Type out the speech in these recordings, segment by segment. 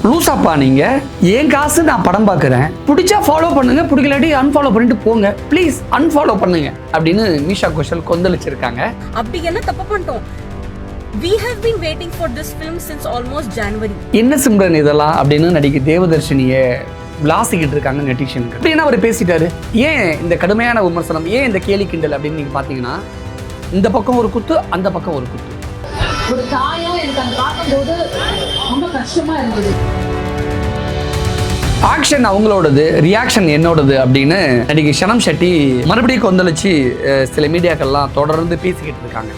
லூசாப்பா நீங்க? என் காசு நான் படம் பார்க்குறேன், பிடிச்சா ஃபாலோ பண்ணுங்க, பிடிக்கலாட்டி அன்ஃபாலோ பண்ணிட்டு போங்க, ப்ளீஸ் அன்ஃபாலோ பண்ணுங்க அப்படின்னு மீஷா கோஷல் கொந்தளிச்சிருக்காங்க. அப்படி என்ன தப்பு பண்ணிட்டோம்? We have been waiting for this film since almost January. என்ன சிம்ரன் இதெல்லாம் அப்படின்னு நடிகை தேவதர்ஷினியை விளாசிக்கிட்டு இருக்காங்க நெட்டிஷனுக்கு. அப்படின்னு அவர் பேசிட்டாரு. ஏன் இந்த கடுமையான விமர்சனம், ஏன் இந்த கேலி கிண்டல் அப்படின்னு நீங்க பாத்தீங்கன்னா, இந்த பக்கம் ஒரு குத்து, அந்த பக்கம் ஒரு குத்து. ஒரு தாயோ எனக்கு அந்த பார்க்கும்போது ரொம்ப கஷ்டமா இருந்தது. ஆக்ஷன் அவங்களோடது, ரியாக்ஷன் என்னோடது அப்படின்னு நடிகை ஷனம் ஷெட்டி மறுபடியும் கொந்தளிச்சு சில மீடியாக்கள்லாம் தொடர்ந்து பேசிக்கிட்டு இருக்காங்க.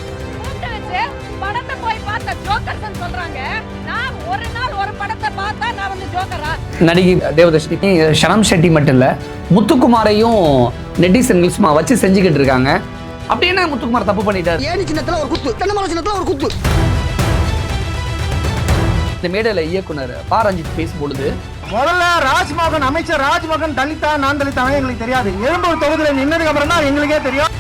நடிகை தேவதர்ஷினி ஷனம் ஷெட்டி மட்டும் இல்ல, முத்துக்குமாரையும் நெட்டிசன்கள் சும்மா வச்சு செஞ்சுக்கிட்டு இருக்காங்க. அப்படி என்ன முத்துக்குமார் தப்பு பண்ணிட்டாரு? ஏனி சின்னத்துல ஒரு குத்து, தென்னமலை சின்னத்துல ஒரு குத்து. இந்த மேடையில இயக்குனர் பா ரஞ்சித் பேசும்பொழுது, முதல்ல ராஜ்மோகன், அமைச்சர் ராஜ்மோகன் தலித்தா நான் தலித்தா எங்களுக்கு தெரியாது. எழும்பூர் தொகுதியில நின்னதுக்கு அப்புறம் தான் எங்களுக்கே தெரியும்.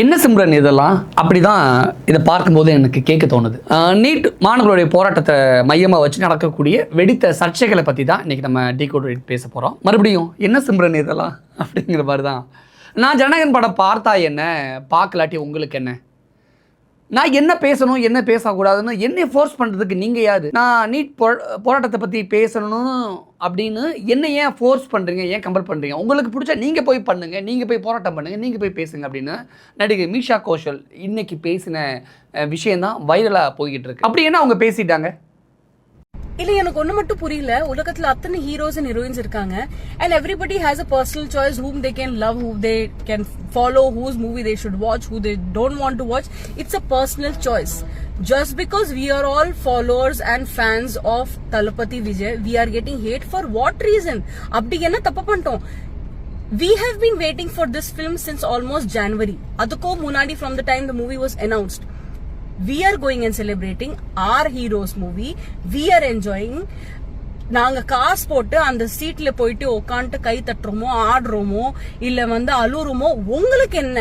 என்ன சிம்ரன் இதெல்லாம் அப்படிதான் இதை பார்க்கும்போது எனக்கு கேட்க தோணுது. நீட் மாணவர்களுடைய போராட்டத்தை மையமாக வச்சு நடக்கக்கூடிய வெடித்த சர்ச்சைகளை பற்றி தான் இன்றைக்கி நம்ம டீகோட் பேச போகிறோம். மறுபடியும் என்ன சிம்ரன் இதெல்லாம் அப்படிங்கிற மாதிரி தான். நான் ஜனகன் படம் பார்த்தா என்ன, பார்க்கலாட்டி உங்களுக்கு என்ன? நான் என்ன பேசணும், என்ன பேசக்கூடாதுன்னு என்னை ஃபோர்ஸ் பண்ணுறதுக்கு நீங்கள் யாரு? நான் நீட் போராட்டத்தை பற்றி பேசணும் அப்படின்னு என்ன ஏன் ஃபோர்ஸ் பண்ணுறீங்க, ஏன் கம்பல் பண்ணுறீங்க? உங்களுக்கு பிடிச்சா நீங்கள் போய் பண்ணுங்கள், நீங்கள் போய் போராட்டம் பண்ணுங்கள், நீங்கள் போய் பேசுங்க அப்படின்னு நடிகை மீஷா கோஷல் இன்னைக்கு பேசின விஷயந்தான் வைரலாக போய்கிட்டு இருக்கு. அப்படி என்ன அவங்க பேசிட்டாங்க? இல்ல, எனக்கு ஒண்ணு மட்டும் புரியல. உலகத்துல அத்தனை ஹீரோஸ் அண்ட் ஹீரோயின்ஸ் இருக்காங்க, and everybody has a personal choice whom they can love, who they can follow, whose movie they should watch, who they don't want to watch. It's a personal choice. Just because we are all followers and fans of Thalapathy Vijay, we are getting hate for what reason? அப்படி என்ன தப்பு பண்ணிட்டோம்? We have been waiting for this film since almost January. அதுக்கு முன்னாடி from the time the movie was announced. We are going and celebrating our heroes movie. We are enjoying. நாங்க காசு போட்டு அந்த சீட்ல போயிட்டு உட்காந்துட்டு கை தட்டுறோமோ, ஆடுறோமோ, இல்ல அழுறோமோ, உங்களுக்கு என்ன?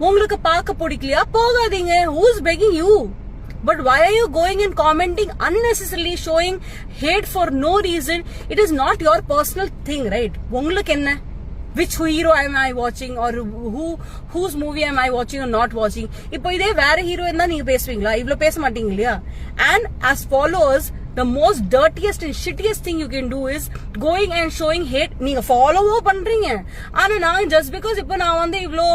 உங்களுக்கு பார்க்க பிடிக்கலையா? போகாதீங்க. Who's begging you? But why are you going and commenting unnecessarily, showing hate for no reason? It is not your personal thing, right? உங்களுக்கு என்ன? Which hero am I watching, or whose movie am I watching or not watching? இப்போ இதே வேற hero இருந்தா நீங்க பேசுவீங்களா? இவ்ளோ பேச மாட்டீங்க இல்லையா? And as followers, the most dirtiest and shittiest thing you can do is going and showing hate. நீங்க ஃபாலோவோ பண்றீங்க, ஆனா நான் just because இப்போ நான் இவ்ளோ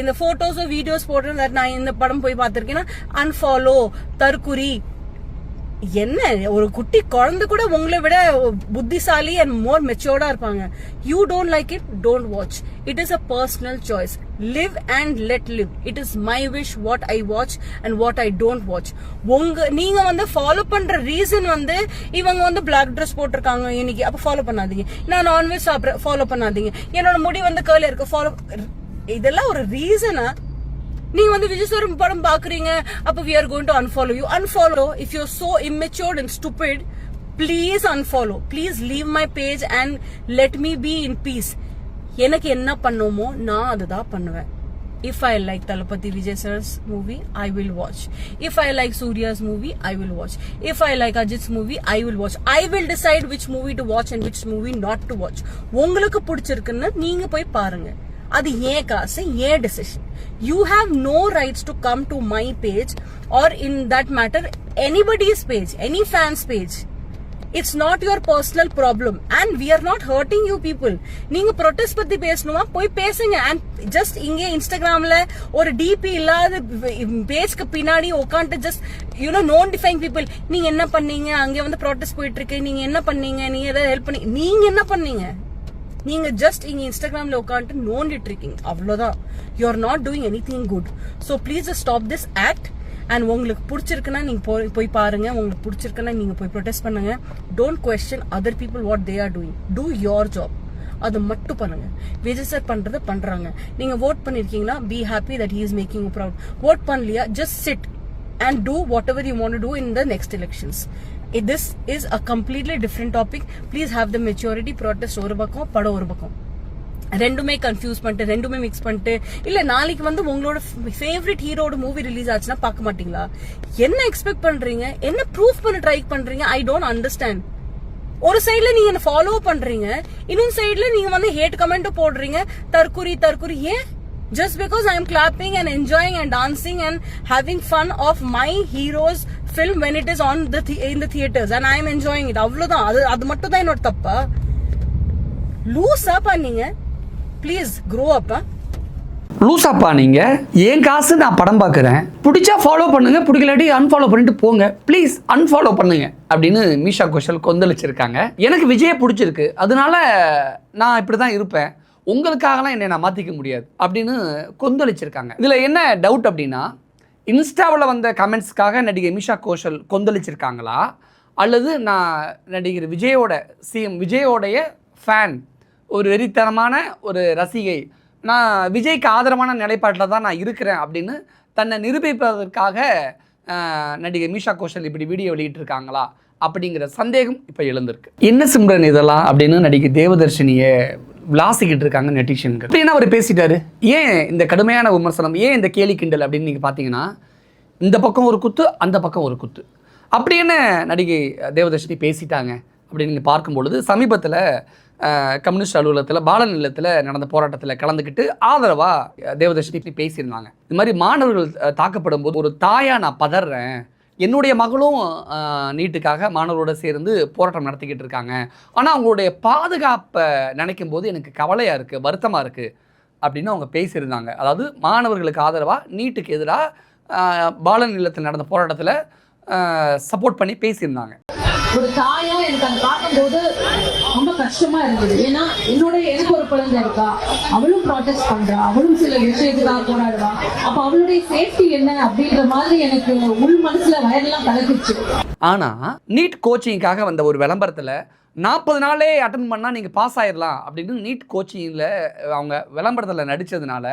இந்த போட்டோஸோ வீடியோஸ் போடுறேன், நான் இந்த படம் போய் பார்த்திருக்கேன்னா unfollow, தற்குறி. என்ன, ஒரு குட்டி குழந்தை கூட உங்களை விட புத்திசாலி and more matured இருப்பாங்க. You don't like it, don't watch. It is a personal choice. Live and let live. It is my wish what I watch and what I don't watch. நீங்க ஃபாலோ பண்ற reason இவங்க black dress போட்டிருக்காங்க இன்னைக்கு, அப்ப follow பண்ணாதீங்க. நான் non veg சாப்பிட்றேன், follow பண்ணாதீங்க. என்னோட முடி கேர்லியா இருக்கு, ஃபாலோ. இதெல்லாம் ஒரு ரீசனா? நீங்க விஜய் சார் படம் பாக்குறீங்க, அப்ப we are going to unfollow you. Unfollow. If you're so immature and stupid, please unfollow. Please leave my page and let me be in peace. எனக்கு என்ன பண்ணுமோ நான் அதுதான் பண்ணுவேன். If I like Thalapathy Vijay sir's movie, I will watch. If I like Surya's movie, I will watch. If I like Ajit's movie, I will watch. I will decide which movie to watch and which movie not to watch. உங்களுக்கு பிடிச்சிருக்குன்னு நீங்க போய் பாருங்க. அது ஏன் காசு, ஏன் decision. You have no rights to come to my page or in that matter anybody's page, any fan's page. It's not your personal problem and we are not hurting you people. நீங்க protest பத்தி பேசணுமா போய் பேசுங்க. and just இங்க இன்ஸ்டாகிராம்ல ஒரு DP இல்லாத பேஜ்க்கு பின்னாடி உட்காந்து just non defying people. நீங்க என்ன பண்ணீங்க, அங்க protest போயிட்டு இருக்கு, நீங்க என்ன பண்ணீங்க, நீங்க ஏதாவது ஹெல்ப் பண்ணி, நீங்க என்ன பண்ணீங்க? நீங்க ஜஸ்ட் இங்க இன்ஸ்டாகிராம்ல உட்காந்து நோண்டிட்டு இருக்கீங்க, அவ்வளவுதான். You are not doing anything good. So please stop this act. And உங்களுக்கு பிடிச்சிருக்குன்னா நீங்க போய் பாருங்க, உங்களுக்கு பிடிச்சிருக்குன்னா நீங்க போய் ப்ரொடெஸ்ட் பண்ணுங்க. Don't question other people what they are doing. Two your job. அது மட்டும் பண்ணுங்க. விஜய் சார் பண்றதை பண்றாங்க. நீங்க vote பண்ணிருக்கீங்களா? Be happy that he is making you proud. vote பண்ணலையா? Just chit and do whatever you want to do in the next elections. This is a completely different topic. Please have the maturity. Protest ஒரு பக்கம், படம் ஒரு பக்கம். ரெண்டுமே confuse பண்ணிட்டு ரெண்டுமே mix பண்ணிட்டு இல்ல நாளைக்கு வந்து உங்களோட ஃபேவரட் ஹீரோட மூவி ரிலீஸ் ஆச்சுன்னா பார்க்க மாட்டீங்களா? என்ன எக்ஸ்பெக்ட் பண்றீங்க? என்ன ப்ரூஃப் பண்ண ட்ரை பண்றீங்க? I don't understand. ஒரு சைடுல நீங்க என்ன ஃபாலோ பண்றீங்க, இன்னொரு சைடுல நீங்க வந்து ஹேட் கமெண்ட் போடுறீங்க. தற்குறி ஏன்? Just because I am clapping and enjoying and dancing and having fun of my hero's film when it is on in the theaters and I am enjoying it. அவ்வளவுதான். அது மட்டும் தான் என்னோட தப்பா? லூசா பண்ணீங்க. Please grow up. லூசாப்பா நீங்க? என் காசு நான் படம் பார்க்குறேன், பிடிச்சா ஃபாலோ பண்ணுங்க, பிடிக்கலாட்டி அன்ஃபாலோ பண்ணிட்டு போங்க, ப்ளீஸ் அன்ஃபாலோ பண்ணுங்க அப்படின்னு மீஷா கோஷல் கொந்தளிச்சிருக்காங்க. எனக்கு விஜயை பிடிச்சிருக்கு, அதனால நான் இப்படி தான் இருப்பேன், உங்களுக்காகலாம் என்னை நான் மாற்றிக்க முடியாது அப்படின்னு கொந்தளிச்சிருக்காங்க. இதில் என்ன டவுட் அப்படின்னா, இன்ஸ்டாவில் வந்த கமெண்ட்ஸ்க்காக நடிகை மீஷா கோஷல் கொந்தளிச்சிருக்காங்களா, அல்லது நான் நடிகர் விஜயோட சிஎம் விஜயோடைய ஃபேன், ஒரு வெறித்தனமான ஒரு ரசிகை, நான் விஜய்க்கு ஆதரவான நிலைப்பாட்டில் தான் நான் இருக்கிறேன் அப்படின்னு தன்னை நிரூபிப்பதற்காக நடிகை மீஷா கோஷல் இப்படி வீடியோ வெளியிட்டிருக்காங்களா அப்படிங்கிற சந்தேகம் இப்போ எழுந்திருக்கு. என்ன சிம்ரன் இதெல்லாம் அப்படின்னு நடிகை தேவதர்ஷினியை விளாசிக்கிட்டு இருக்காங்க நெட்டிஷன்கள். அப்படின்னா அவர் பேசிட்டாரு, ஏன் இந்த கடுமையான விமர்சனம், ஏன் இந்த கேலி கிண்டல் அப்படின்னு நீங்கள் பார்த்தீங்கன்னா, இந்த பக்கம் ஒரு குத்து, அந்த பக்கம் ஒரு குத்து அப்படின்னு நடிகை தேவதர்ஷினி பேசிட்டாங்க அப்படின்னு நீங்கள் பார்க்கும்பொழுது, சமீபத்தில் கம்யூனிஸ்ட் அலுவலகத்தில் பாலன் இல்லத்தில் நடந்த போராட்டத்தில் கலந்துக்கிட்டு ஆதரவாக தேவதர்ஷினி பேசியிருந்தாங்க. இது மாதிரி மாணவர்கள் தாக்கப்படும் போது ஒரு தாயாக நான் பதறேன், என்னுடைய மகளும் நீட்டுக்காக மாணவரோடு சேர்ந்து போராட்டம் நடத்திக்கிட்டு இருக்காங்க, ஆனால் அவங்களுடைய பாதுகாப்பை நினைக்கும் போது எனக்கு கவலையாக இருக்குது, வருத்தமாக இருக்குது அப்படின்னு அவங்க பேசியிருந்தாங்க. அதாவது மாணவர்களுக்கு ஆதரவாக நீட்டுக்கு எதிராக பாலன் இல்லத்தில் நடந்த போராட்டத்தில் சப்போர்ட் பண்ணி பேசியிருந்தாங்க. ஒரு தாயா எனக்கு அதை பார்க்கும்போது ரொம்ப கஷ்டமா இருந்தது. ஏன்னா எனக்கு ஒரு குழந்தை இருக்கா, அவளும் ப்ராட்டஸ்ட் பண்றா, அவளும் சில விஷயத்துக்காக போராடுறா. அப்ப அவளுடைய சேஃப்டி என்ன அப்படின்ற மாதிரி எனக்கு உள் மனசுல வயதெல்லாம் கலக்குச்சு. ஆனா நீட் கோச்சிங்காக வந்த ஒரு விளம்பரத்துல 40 நாளே அட்டன் பண்ணா நீங்க பாஸ் ஆயிடலாம் அப்படின்னு நீட் கோச்சிங்ல அவங்க விளம்பரத்துல நடிச்சதுனால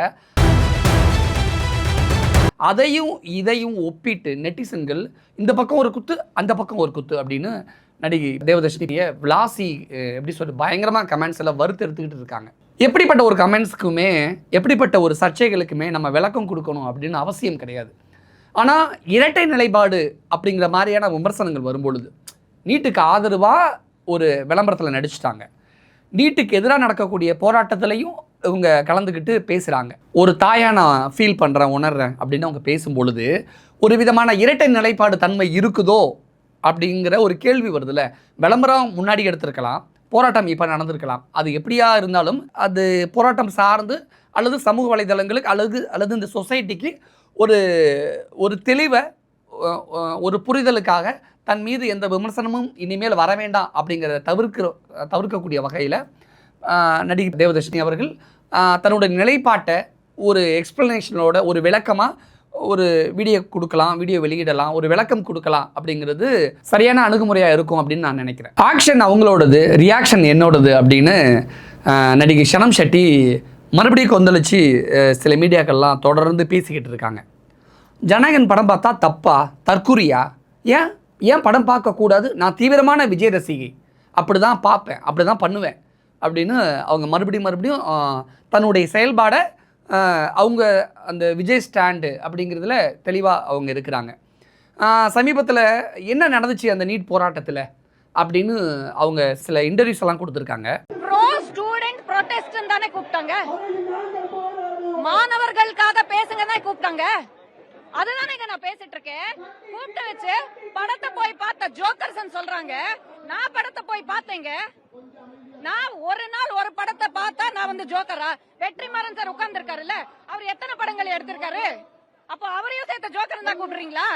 அதையும் இதையும் ஒப்பிட்டு நெட்டிசன்கள் இந்த பக்கம் ஒரு குத்து, அந்த பக்கம் ஒரு குத்து அப்படின்னு நடிகை தேவதர்ஷினியை விளாசி எப்படி சொல்லி பயங்கரமாக கமெண்ட்ஸ் எல்லாம் வறுத்து எடுத்துக்கிட்டு இருக்காங்க. எப்படிப்பட்ட ஒரு கமெண்ட்ஸ்க்குமே, எப்படிப்பட்ட ஒரு சர்ச்சைகளுக்குமே நம்ம விளக்கம் கொடுக்கணும் அப்படின்னு அவசியம் கிடையாது. ஆனால் இரட்டை நிலைப்பாடு அப்படிங்கிற மாதிரியான விமர்சனங்கள் வரும்பொழுது, நீட்டுக்கு ஆதரவாக ஒரு விளம்பரத்தில் நடிச்சிட்டாங்க, நீட்டுக்கு எதிராக நடக்கக்கூடிய போராட்டத்திலையும் இவங்க கலந்துக்கிட்டு பேசுகிறாங்க, ஒரு தாயாக நான் ஃபீல் பண்ணுறேன், உணர்றேன் அப்படின்னு அவங்க பேசும்பொழுது ஒரு விதமான இரட்டை நிலைப்பாடு தன்மை இருக்குதோ அப்படிங்கிற ஒரு கேள்வி வருதுல்ல. விளம்பரம் முன்னாடி எடுத்திருக்கலாம், போராட்டம் இப்போ நடந்திருக்கலாம், அது எப்படியா இருந்தாலும் அது போராட்டம் சார்ந்து அல்லது சமூக வலைதளங்களுக்கு அல்லது இந்த சொசைட்டிக்கு ஒரு தெளிவை, ஒரு புரிதலுக்காக தன் மீது எந்த விமர்சனமும் இனிமேல் வர வேண்டாம் அப்படிங்கிறத தவிர்க்கக்கூடிய வகையில் நடிகை தேவதர்ஷினி அவர்கள் தன்னுடைய நிலைப்பாட்டை ஒரு எக்ஸ்பிளனேஷனோட ஒரு விளக்கமாக ஒரு வீடியோ கொடுக்கலாம், வீடியோ வெளியிடலாம், ஒரு விளக்கம் கொடுக்கலாம் அப்படிங்கிறது சரியான அணுகுமுறையாக இருக்கும் அப்படின்னு நான் நினைக்கிறேன். ஆக்ஷன் அவங்களோடது, ரியாக்ஷன் என்னோடது அப்படின்னு நடிகை ஷனம் ஷெட்டி மறுபடியும் கொந்தளிச்சு சில மீடியாக்கள்லாம் தொடர்ந்து பேசிக்கிட்டு இருக்காங்க. ஜனகன் படம் பார்த்தா தப்பா, தற்குறியா, ஏன் படம் பார்க்கக்கூடாது, நான் தீவிரமான விஜய் ரசிகை, அப்படி தான் பார்ப்பேன், அப்படி தான் பண்ணுவேன் அப்படின்னு அவங்க மறுபடியும் தன்னுடைய செயல்பாடை அவங்க அந்த விஜய் ஸ்டாண்டு அப்படிங்கிறதுல தெளிவாக அவங்க இருக்கிறாங்க. சமீபத்தில் என்ன நடந்துச்சு அந்த நீட் போராட்டத்தில் அப்படின்னு அவங்க சில இன்டர்வியூஸ் எல்லாம் கொடுத்துருக்காங்க. ப்ரோ ஸ்டூடெண்ட் ப்ரொடெஸ்ட் தானே கூப்பிட்டாங்க, மாணவர்களுக்காக பேசுங்க தான் கூப்பிட்டாங்க, அதுதானே நான் பேசிட்டு இருக்கேன். கூப்பிட்டு வச்சு படத்தை போய் பார்த்த ஜோக்கர்ஸ் சொல்றாங்க, நான் படத்தை போய் பார்த்தேங்க, நான் ஒரு நாள் ஒரு படத்தை பார்த்தா நான் வந்து ஜோக்கரா? வெற்றிமாறன் சார் உட்கார்ந்து இருக்காருல்ல, அவர் எத்தனை படங்கள் எடுத்திருக்காரு, அப்ப அவரையும் சேர்த்த ஜோக்கர் தான் கூப்பிடுறீங்களா?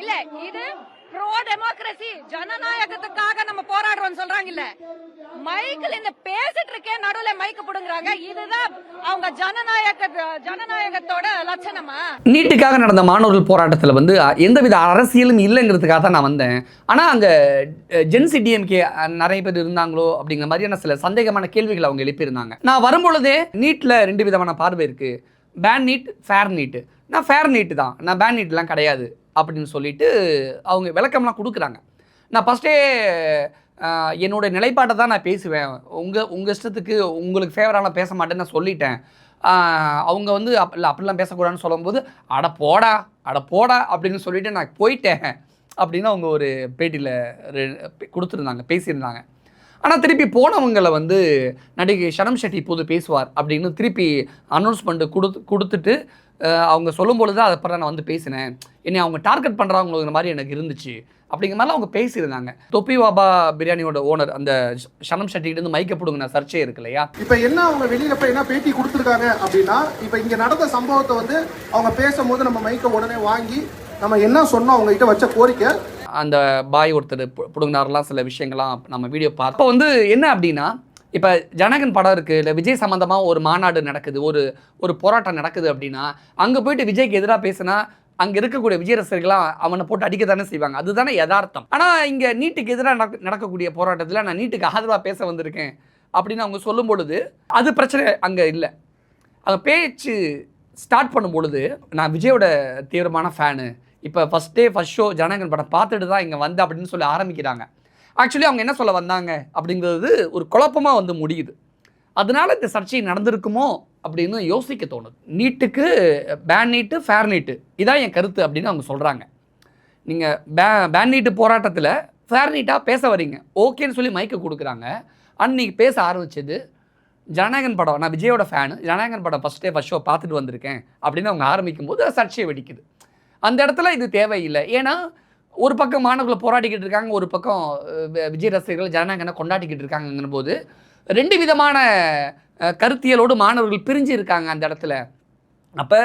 இல்ல, இது ப்ரோ டெமோக்ரசி, ஜனநாயகத்துக்காக நம்ம போராடுறோம் சொல்றாங்க. இல்ல, மைக்கில் இந்த பேசிட்டு இருக்கேன் நடுவுல மைக்கு புடுங்குறாங்க, இதுதான் அவங்க ஜனநாயகத்தோட லட்சணமா? நீட்டுக்காக நடந்த மாணவர்கள் போராட்டத்தில் வந்து எந்தவித அரசியலும் இல்லைங்கிறதுக்காக தான் நான் வந்தேன். ஆனால் அங்கே ஜென்சி டிஎம்கே நிறைய பேர் இருந்தாங்களோ அப்படிங்கிற மாதிரியான சில சந்தேகமான கேள்விகள் அவங்க எழுப்பியிருந்தாங்க. நான் வரும்பொழுதே நீட்டில் 2 விதமான பார்வை இருக்குது, பேன் நீட், ஃபேர் நீட்டு. நான் ஃபேர் நீட்டு தான், நான் பேன் நீட்லாம் கிடையாது அப்படின்னு சொல்லிட்டு அவங்க விளக்கம்லாம் கொடுக்குறாங்க. நான் ஃபஸ்ட்டே என்னோட நிலைப்பாட்டை தான் நான் பேசுவேன், உங்கள் இஷ்டத்துக்கு உங்களுக்கு ஃபேவரான பேச மாட்டேன்னு நான் சொல்லிட்டேன். அவங்க வந்து இல்லை அப்படிலாம் பேசக்கூடாதுன்னு சொல்லும்போது அட போடா அப்படின்னு சொல்லிட்டு நான் போயிட்டேன் அப்படின்னு அவங்க ஒரு பேட்டியில் கொடுத்துருந்தாங்க, பேசியிருந்தாங்க. ஆனால் திருப்பி போனவங்களை வந்து நடிகை ஷனம் ஷெட்டி இப்போது பேசுவார் அப்படின்னு திருப்பி அனௌன்ஸ்மெண்ட் கொடுத்துட்டு அவங்க சொல்லும்பொழுது தான் அப்புறம் நான் வந்து பேசினேன், என்னை அவங்க டார்கெட் பண்ணுறவங்கிற மாதிரி எனக்கு இருந்துச்சு அப்படிங்கிற மாதிரிலாம் அவங்க பேசியிருந்தாங்க. தொப்பி பாபா பிரியாணியோட ஓனர் அந்த ஷனம் ஷெட்டிகிட்டேருந்து மைக்க பிடுங்கின சர்ச்சே இருக்கு இல்லையா? இப்போ என்ன அவங்க வெளியில் போய் என்ன பேட்டி கொடுத்துருக்காங்க அப்படின்னா, இப்போ இங்கே நடந்த சம்பவத்தை வந்து அவங்க பேசும்போது நம்ம மைக்கை உடனே வாங்கி நம்ம என்ன சொன்னோம் அவங்ககிட்ட வச்ச கோரிக்கை, அந்த பாய் ஒருத்தர் பிடுங்கினாரெலாம் சில விஷயங்கள்லாம் நம்ம வீடியோ பார்த்தோம். வந்து என்ன அப்படின்னா, இப்போ ஜனகன் படம் இருக்குது, இல்லை விஜய் சம்மந்தமாக ஒரு மாநாடு நடக்குது, ஒரு போராட்டம் நடக்குது அப்படின்னா அங்கே போயிட்டு விஜய்க்கு எதிராக பேசினா அங்கே இருக்கக்கூடிய விஜய் ரசிகர்களாம் அவனை போட்டு அடிக்க தானே செய்வாங்க, அதுதானே யதார்த்தம். ஆனால் இங்கே நீட்டுக்கு எதிராக நடக்கக்கூடிய போராட்டத்தில் நான் நீட்டுக்கு ஆதரவாக பேச வந்திருக்கேன் அப்படின்னு அவங்க சொல்லும் பொழுது அது பிரச்சனை அங்கே இல்லை. அவங்க பேச்சு ஸ்டார்ட் பண்ணும் பொழுது நான் விஜயோட தீவிரமான ஃபேனு, இப்போ ஃபஸ்ட் ஷோ ஜனகன் படம் பார்த்துட்டு தான் இங்கே வந்து அப்படின்னு சொல்லி ஆரம்பிக்கிறாங்க. ஆக்சுவலி அவங்க என்ன சொல்ல வந்தாங்க அப்படிங்கிறது ஒரு குழப்பமாக வந்து முடியுது. அதனால இந்த சர்ச்சை நடந்திருக்குமோ அப்படின்னு யோசிக்க தோணுது. நீட்டுக்கு பேன் நீட்டு ஃபேர் நீட்டு இதான் என் கருத்து அப்படின்னு அவங்க சொல்கிறாங்க. நீங்கள் பேன் நீட்டு போராட்டத்தில் ஃபேர் நீட்டாக பேச வரீங்க, ஓகேன்னு சொல்லி மைக்கை கொடுக்குறாங்க. அன்றைக்கி பேச ஆரம்பிச்சது ஜனகன் படம், நான் விஜயோட ஃபேனு, ஜனகன் படம் ஃபஸ்ட் ஷோ பார்த்துட்டு வந்திருக்கேன் அப்படின்னு அவங்க ஆரம்பிக்கும் போது சர்ச்சையை வெடிக்குது. அந்த இடத்துல இது தேவையில்லை. ஏன்னா ஒரு பக்கம் மாணவர்களை போராடிக்கிட்டு இருக்காங்க, ஒரு பக்கம் விஜய் ரசிகர்கள் ஜனநாயகனை கொண்டாடிக்கிட்டு இருக்காங்கங்கிற போது ரெண்டு விதமான கருத்தியலோடு மாணவர்கள் பிரிஞ்சு இருக்காங்க அந்த இடத்துல. அப்போ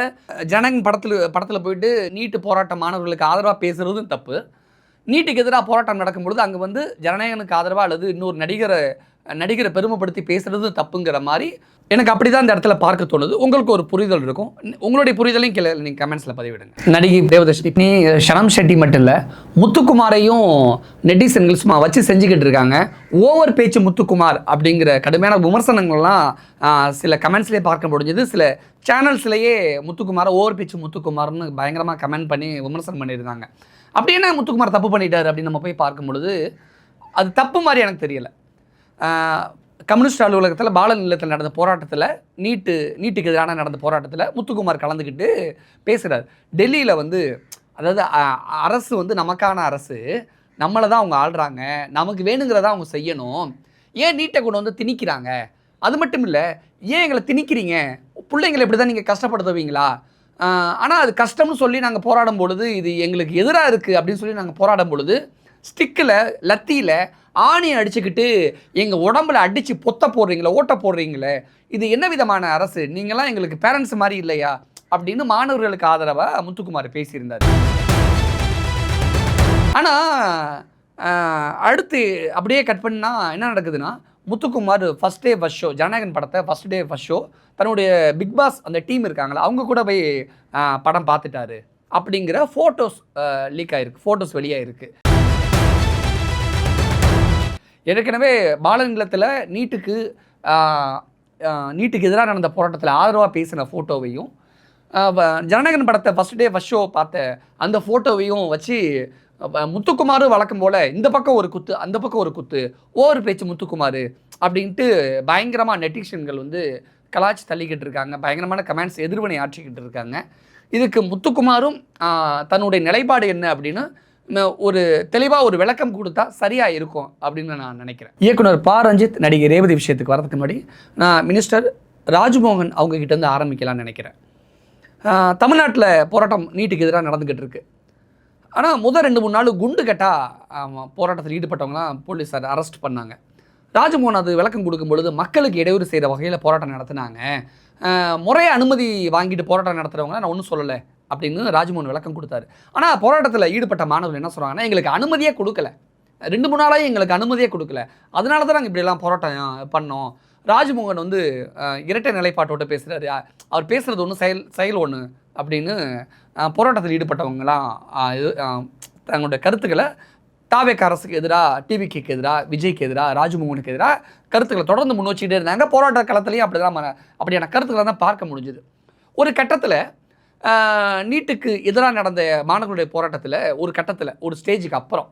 ஜனநாயகன் படத்தில் போயிட்டு நீட்டு போராட்ட மாணவர்களுக்கு ஆதரவாக பேசுகிறதும் தப்பு, நீட்டுக்கு எதிராக போராட்டம் நடக்கும்பொழுது அங்கே வந்து ஜனநாயகனுக்கு ஆதரவாக அல்லது இன்னொரு நடிகரை பெருமைப்படுத்தி பேசுகிறது தப்புங்கிற மாதிரி எனக்கு அப்படி தான் இந்த இடத்துல பார்க்க தோணுது. உங்களுக்கு ஒரு புரிதல் இருக்கும், உங்களுடைய புரிதலையும் கீழே நீங்கள் கமெண்ட்ஸில் பதிவிடுங்க. நடிகை தேவதர்ஷினி ஷனம் ஷெட்டி மட்டும் இல்லை, முத்துக்குமாரையும் நெட்டிசன்கள் சும்மா வச்சு செஞ்சுக்கிட்டு இருக்காங்க. ஓவர் பேச்சு முத்துக்குமார் அப்படிங்கிற கடுமையான விமர்சனங்கள்லாம் சில கமெண்ட்ஸ்லேயே பார்க்க முடிஞ்சது. சில சேனல்ஸ்லேயே முத்துக்குமாரை ஓவர் பேச்சு முத்துக்குமார்னு பயங்கரமாக கமெண்ட் பண்ணி விமர்சனம் பண்ணியிருந்தாங்க. அப்படி என்ன முத்துக்குமார் தப்பு பண்ணிட்டார் அப்படின்னு நம்ம போய் பார்க்கும் பொழுது அது தப்பு மாதிரி எனக்கு தெரியலை. கம்யூனிஸ்ட் அலுவலகத்தில் பால நிலையத்தில் நடந்த போராட்டத்தில் நீட்டுக்கு எதிரான நடந்த போராட்டத்தில் முத்துக்குமார் கலந்துக்கிட்டு பேசுகிறார். டெல்லியில் வந்து அதாவது அரசு வந்து நமக்கான அரசு, நம்மளை தான் அவங்க ஆள்றாங்க, நமக்கு வேணுங்கிறத அவங்க செய்யணும், ஏன் நீட்டை கொண்டு வந்து திணிக்கிறாங்க, அது மட்டும் இல்லை ஏன் எங்களை திணிக்கிறீங்க, பிள்ளைங்களை இப்படி தான் நீங்கள் கஷ்டப்படுத்துவீங்களா, ஆனால் அது கஷ்டம்னு சொல்லி நாங்கள் போராடும் பொழுது இது எங்களுக்கு எதிராக இருக்குது அப்படின்னு சொல்லி நாங்கள் போராடும் பொழுது ஸ்டிக்கில் லத்தியில் ஆணியை அடிச்சுக்கிட்டு எங்கள் உடம்புல அடித்து பொத்த போடுறீங்களே, ஓட்ட போடுறீங்களே, இது என்ன விதமான அரசு, நீங்களாம் எங்களுக்கு பேரண்ட்ஸ் மாதிரி இல்லையா அப்படின்னு மாணவர்களுக்கு ஆதரவாக முத்துக்குமார் பேசியிருந்தார். ஆனால் அடுத்து அப்படியே கட் பண்ணால் என்ன நடக்குதுன்னா, முத்துக்குமார் ஃபஸ்ட் ஷோ ஜனநாயகன் படத்தை ஃபஸ்ட் ஷோ தன்னுடைய பிக் பாஸ் அந்த டீம் இருக்காங்களா அவங்க கூட போய் படம் பார்த்துட்டாரு அப்படிங்கிற ஃபோட்டோஸ் லீக் ஆகிருக்கு, ஃபோட்டோஸ் வெளியாகிருக்கு. ஏற்கனவே பாலநிலத்தில் நீட்டுக்கு எதிராக நடந்த போராட்டத்தில் ஆதரவாக பேசின ஃபோட்டோவையும் ஜனநாயகன் படத்தை ஃபஸ்ட் ஷோ பார்த்த அந்த ஃபோட்டோவையும் வச்சு முத்துக்குமார் வழக்கம் போல் இந்த பக்கம் ஒரு குத்து அந்த பக்கம் ஒரு குத்து, ஓவர் பேச்சு முத்துக்குமார் அப்படின்ட்டு பயங்கரமாக நெட்டிஷன்கள் வந்து கலாச்சி தள்ளிக்கிட்டு இருக்காங்க, பயங்கரமான கமெண்ட்ஸ் எதிர்வினை ஆற்றிக்கிட்டு இருக்காங்க. இதுக்கு முத்துக்குமாரும் தன்னுடைய நிலைப்பாடு என்ன அப்படின்னு ஒரு தெளிவாக ஒரு விளக்கம் கொடுத்தா சரியாக இருக்கும் அப்படின்னு நான் நினைக்கிறேன். இயக்குனர் ப. ரஞ்சித் நடிகை ரேவதி விஷயத்துக்கு வரதுக்கு முன்னாடி நான் மினிஸ்டர் ராஜ்மோகன் அவங்க கிட்டேருந்து ஆரம்பிக்கலாம்னு நினைக்கிறேன். தமிழ்நாட்டில் போராட்டம் நீட்டுக்கு எதிராக நடந்துக்கிட்டு இருக்கு. ஆனால் முதல் 2-3 நாள் குண்டு கட்டாக போராட்டத்தில் ஈடுபட்டவங்களாம் போலீஸார் அரெஸ்ட் பண்ணாங்க. ராஜ்மோகன் அது விளக்கம் கொடுக்கும் பொழுது மக்களுக்கு இடையூறு செய்கிற வகையில் போராட்டம் நடத்தினாங்க, முறையை அனுமதி வாங்கிட்டு போராட்டம் நடத்துகிறவங்க நான் ஒன்றும் சொல்லலை அப்படின்னு ராஜ்மோகன் விளக்கம் கொடுத்தாரு. ஆனால் போராட்டத்தில் ஈடுபட்ட மாணவர்கள் என்ன சொல்கிறாங்கன்னா, எங்களுக்கு அனுமதியே கொடுக்கல, 2-3 நாளாக எங்களுக்கு அனுமதியே கொடுக்கல, அதனால தான் நாங்கள் இப்படியெல்லாம் போராட்டம் பண்ணோம். ராஜ்மோகன் வந்து இரட்டை நிலைப்பாட்டோட பேசுகிறாரு, அவர் பேசுகிறது ஒன்று செயல் ஒன்று அப்படின்னு போராட்டத்தில் ஈடுபட்டவங்களாம் தங்களுடைய கருத்துக்களை தாவேக அரசுக்கு எதிராக, டிவிக்கு எதிராக, விஜய்க்கு எதிராக, ராஜ்மோகனுக்கு எதிராக கருத்துக்களை தொடர்ந்து முன் வச்சுக்கிட்டே இருந்தாங்க. போராட்ட களத்துலேயும் அப்படியான கருத்துக்களை தான் பார்க்க முடிஞ்சுது. ஒரு கட்டத்தில் நீட்டுக்கு எதிராக நடந்த மாணவர்களுடைய போராட்டத்தில் ஒரு கட்டத்தில் ஒரு ஸ்டேஜுக்கு அப்புறம்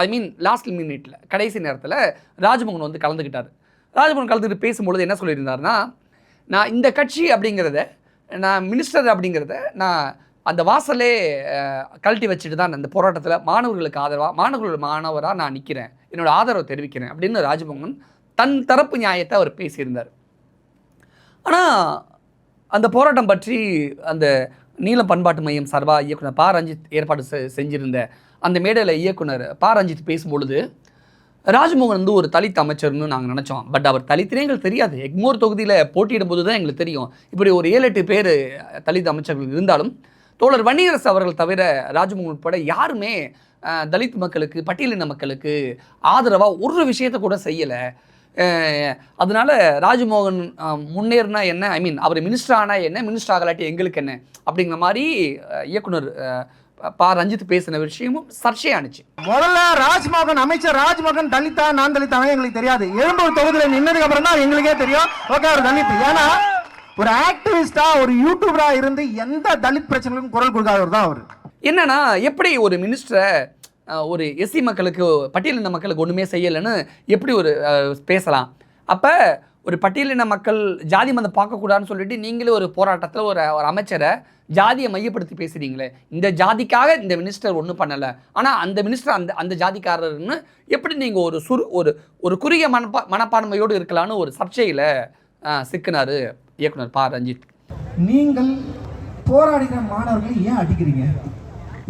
ஐ மீன் லாஸ்ட் மினிட்ல கடைசி நேரத்தில் ராஜ்மோகன் வந்து கலந்துக்கிட்டார். ராஜ்மோகன் கலந்துக்கிட்டு பேசும்பொழுது என்ன சொல்லியிருந்தாருன்னா, நான் இந்த கட்சி அப்படிங்கிறத, நான் மினிஸ்டர் அப்படிங்கிறத நான் அந்த வாசலே கழட்டி வச்சுட்டு தான் அந்த போராட்டத்தில் மாணவர்களுக்கு ஆதரவாக, மாணவராக நான் நிற்கிறேன், என்னோட ஆதரவை தெரிவிக்கிறேன் அப்படின்னு ராஜ்மோகன் தன் தரப்பு நியாயத்தை அவர் பேசியிருந்தார். ஆனால் அந்த போராட்டம் பற்றி அந்த நீலம் பண்பாட்டு மையம் சார்பாக இயக்குனர் பா ரஞ்சித் ஏற்பாடு செஞ்சிருந்த அந்த மேடையில் இயக்குனர் பா ரஞ்சித் பேசும்பொழுது, ராஜ்மோகன் வந்து ஒரு தலித் அமைச்சர்னு நாங்கள் நினச்சோம். பட் அவர் தலித்தினே எங்களுக்கு தெரியாது. எக்மோர் தொகுதியில் போட்டியிடும் போது தான் எங்களுக்கு தெரியும். இப்படி ஒரு 7-8 பேர் தலித் அமைச்சர்கள் இருந்தாலும் தோழர் வன்னியரசு அவர்கள் தவிர ராஜ்மோகன் உட்பட யாருமே தலித் மக்களுக்கு, பட்டியலின மக்களுக்கு ஆதரவாக ஒரு விஷயத்தை கூட செய்யலை. அதனால ராஜ்மோகன் முன்னேறினா என்ன, ஐ மீன் அவர் மினிஸ்டர் ஆனால் என்ன, மினிஸ்டர் ஆகலாட்டி எங்களுக்கு என்ன அப்படிங்கிற மாதிரி இயக்குனர் பா ரஞ்சித் பேசின விஷயமும் சர்ச்சையானுச்சு. முதல்ல ராஜ்மோகன் அமைச்சர் ராஜ்மோகன் தலித்தா நான் தலித்தாவே எங்களுக்கு தெரியாது. எழும்பூர் தொகுதியில் நின்னதுக்கு அப்புறம் தான் எங்களுக்கே தெரியும் ஓகே அவர் தலித். ஏன்னா ஒரு ஆக்டிவிஸ்டா ஒரு யூடியூபரா இருந்து எந்த தலித் பிரச்சனைக்கும் குரல் கொடுக்காதவர் தான் அவர். என்னன்னா எப்படி ஒரு மினிஸ்டரை ஒரு எஸ்சி மக்களுக்கு, பட்டியலின மக்களுக்கு ஒன்றுமே செய்யலைன்னு எப்படி ஒரு பேசலாம்? அப்போ ஒரு பட்டியலின மக்கள் ஜாதி மதம் பார்க்கக்கூடாதுன்னு சொல்லிட்டு நீங்களே ஒரு போராட்டத்தில் ஒரு அமைச்சரை ஜாதியை மையப்படுத்தி பேசுகிறீங்களே, இந்த ஜாதிக்காக இந்த மினிஸ்டர் ஒன்றும் பண்ணலை, ஆனால் அந்த மினிஸ்டர் அந்த ஜாதிக்காரர்னு எப்படி நீங்கள் ஒரு குறுகிய மனப்பான்மையோடு இருக்கலான்னு ஒரு சர்ச்சையில் சிக்கினார் இயக்குனர் பா ரஞ்சித். நீங்கள் போராடுகிற மாணவர்களை ஏன் அடிக்கிறீங்க?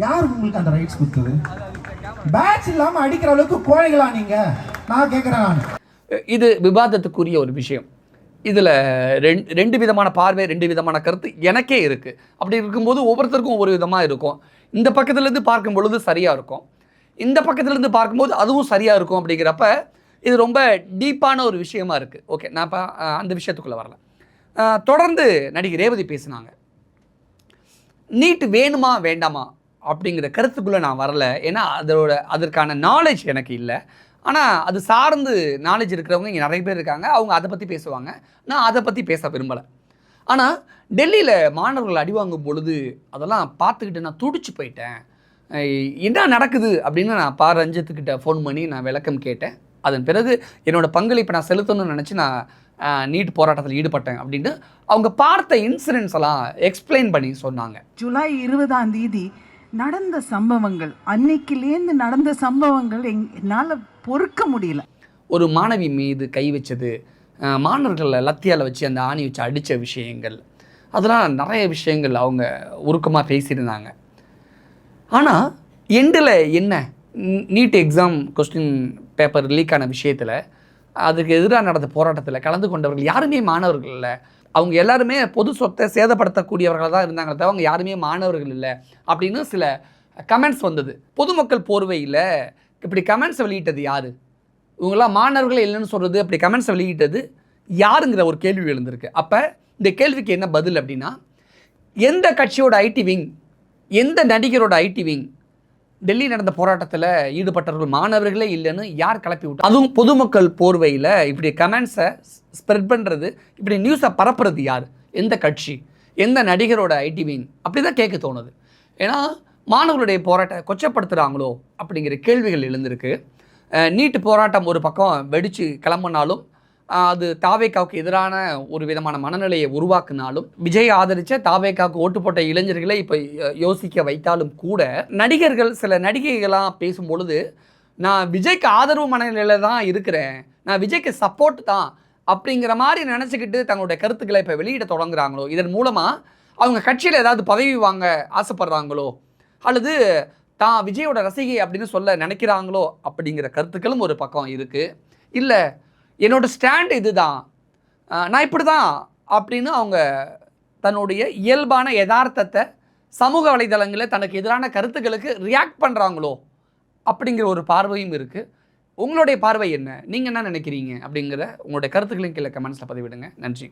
யார் உங்களுக்கு அந்த ரைட்ஸ் கொடுத்தது? பேட்ச் இல்லாமல் அடிக்கிற அளவுக்கு கோழைகளா நீங்க? நான் கேட்குறேன். இது விவாதத்துக்குரிய ஒரு விஷயம். இதில் ரெண்டு விதமான பார்வை, 2 விதமான கருத்து எனக்கே இருக்குது. அப்படி இருக்கும்போது ஒவ்வொருத்தருக்கும் ஒவ்வொரு விதமாக இருக்கும். இந்த பக்கத்துலேருந்து பார்க்கும் பொழுது சரியாக இருக்கும், இந்த பக்கத்துலேருந்து பார்க்கும்போது அதுவும் சரியாக இருக்கும். அப்படிங்கிறப்ப இது ரொம்ப டீப்பான ஒரு விஷயமா இருக்குது. ஓகே, நான் இப்போ அந்த விஷயத்துக்குள்ளே வரல. தொடர்ந்து நடிகை ரேவதி பேசினாங்க. நீட் வேணுமா வேண்டாமா அப்படிங்கிற கருத்துக்குள்ளே நான் வரல. ஏன்னா அதற்கான நாலேஜ் எனக்கு இல்லை. ஆனால் அது சார்ந்து நாலேஜ் இருக்கிறவங்க இங்கே நிறைய பேர் இருக்காங்க. அவங்க அதை பற்றி பேசுவாங்க. நான் அதை பற்றி பேச விரும்பலை. ஆனால் டெல்லியில் மாணவர்கள் அடி வாங்கும் பொழுது அதெல்லாம் பார்த்துக்கிட்டு நான் துடிச்சு போயிட்டேன். என்ன நடக்குது அப்படின்னு நான் பா ரஞ்சித்துக்கிட்ட ஃபோன் பண்ணி நான் விளக்கம் கேட்டேன். அதன் பிறகு என்னோடய பங்களிப்பை நான் செலுத்தணும்னு நினச்சி நான் நீட் போராட்டத்தில் ஈடுபட்டேன் அப்படின்ட்டு அவங்க பார்த்த இன்சிடென்ட்ஸ் எல்லாம் எக்ஸ்பிளைன் பண்ணி சொன்னாங்க. ஜூலை 20ஆம் தேதி நடந்த சம்பவங்கள், அன்னைக்கிலேருந்து நடந்த சம்பவங்கள் என்னால் பொறுக்க முடியல. ஒரு மாணவி மீது கை வச்சது, மாணவர்களை லத்தியால் வச்சு அந்த ஆணி வச்சு அடித்த விஷயங்கள், அதெல்லாம் நிறைய விஷயங்கள் அவங்க உருக்கமாக பேசியிருந்தாங்க. ஆனால் எண்டில் என்ன, NEET exam question paper leak ஆன விஷயத்தில் அதுக்கு எதிராக நடந்த போராட்டத்தில் கலந்து கொண்டவர்கள் யாருமே மாணவர்கள் இல்லை. அவங்க எல்லாருமே பொது சொத்தை சேதப்படுத்தக்கூடியவர்களாக தான் இருந்தாங்க தவிர அவங்க யாருமே மாணவர்கள் இல்லை அப்படின்னு சில கமெண்ட்ஸ் வந்தது. பொதுமக்கள் போர்வையில் இப்படி கமெண்ட்ஸை வெளியிட்டது யார்? இவங்களாம் மாணவர்களே இல்லைன்னு சொல்கிறது, அப்படி கமெண்ட்ஸை வெளியிட்டது யாருங்கிற ஒரு கேள்வி எழுந்திருக்கு. அப்போ இந்த கேள்விக்கு என்ன பதில் அப்படின்னா, எந்த கட்சியோட ஐடி விங், எந்த நடிகரோட ஐடி விங் டெல்லி நடந்த போராட்டத்தில் ஈடுபட்டவர்கள் மாணவர்களே இல்லைன்னு யார் கிளப்பி விட்டு, அதுவும் பொதுமக்கள் போர்வையில் இப்படி கமெண்ட்ஸை ஸ்ப்ரெட் பண்ணுறது, இப்படி நியூஸை பரப்புறது யார்? எந்த கட்சி, எந்த நடிகரோட ஐடி விங்? அப்படி தான் கேட்க தோணுது. ஏன்னா மாணவர்களுடைய போராட்டத்தை கொச்சப்படுத்துகிறாங்களோ அப்படிங்கிற கேள்விகள் எழுந்திருக்கு. நீட் போராட்டம் ஒரு பக்கம் வெடித்து கிளம்பினாலும் அது தாவேக்காவுக்கு எதிரான ஒரு விதமான மனநிலையை உருவாக்குனாலும், விஜய் ஆதரித்த தாவேக்காவுக்கு ஓட்டு போட்ட இளைஞர்களை இப்போ யோசிக்க வைத்தாலும் கூட, நடிகர்கள் சில நடிகைகளாக பேசும்பொழுது நான் விஜய்க்கு ஆதரவு மனநிலையில் தான் இருக்கிறேன், நான் விஜய்க்கு சப்போர்ட் தான் அப்படிங்கிற மாதிரி நினச்சிக்கிட்டு தங்களுடைய கருத்துக்களை இப்போ வெளியிட தொடங்குறாங்களோ, இதன் மூலமாக அவங்க கட்சியில் ஏதாவது பதவி வாங்க ஆசைப்படுறாங்களோ, அல்லது தான் விஜயோட ரசிகை அப்படின்னு சொல்ல நினைக்கிறாங்களோ அப்படிங்கிற கருத்துக்களும் ஒரு பக்கம் இருக்குது. இல்லை என்னோடய ஸ்டாண்ட் இது தான், நான் இப்படி தான் அப்படின்னு அவங்க தன்னுடைய இயல்பான யதார்த்தத்தை சமூக வலைதளங்களில் தனக்கு எதிரான கருத்துக்களுக்கு ரியாக்ட் பண்ணுறாங்களோ அப்படிங்கிற ஒரு பார்வையும் இருக்குது. உங்களுடைய பார்வை என்ன? நீங்கள் என்ன நினைக்கிறீங்க அப்படிங்கிற உங்களுடைய கருத்துக்களையும் கீழே கமெண்ட்ஸில் பதிவிடுங்க. நன்றி.